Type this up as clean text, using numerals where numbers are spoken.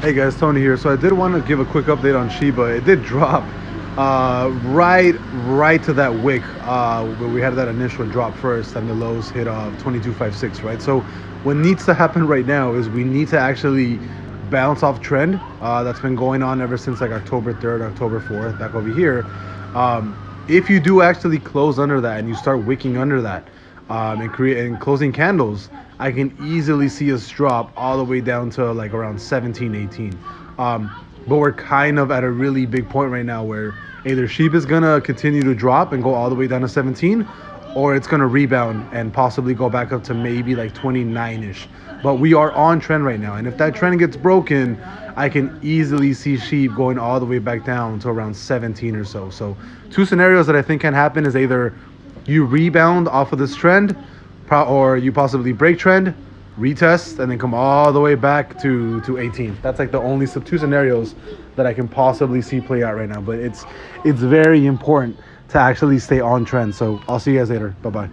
Hey guys, Tony here. So I did want to give a quick update on SHIBA. It did drop right to that wick where we had that initial drop first, and the lows hit 22.56, right? So what needs to happen right now is we need to actually bounce off trend that's been going on ever since like October 3rd, October 4th, back over here. If you do actually close under that and you start wicking under that and closing candles, I can easily see us drop all the way down to like around 17, 18. But we're kind of at a really big point right now where either SHIBA is gonna continue to drop and go all the way down to 17, or it's gonna rebound and possibly go back up to maybe like 29-ish. But we are on trend right now, and if that trend gets broken, I can easily see SHIB going all the way back down to around 17 or so. So two scenarios that I think can happen is either you rebound off of this trend, or you possibly break trend, retest, and then come all the way back to 18. That's like the only two scenarios that I can possibly see play out right now. But it's very important to actually stay on trend. So I'll see you guys later. Bye-bye.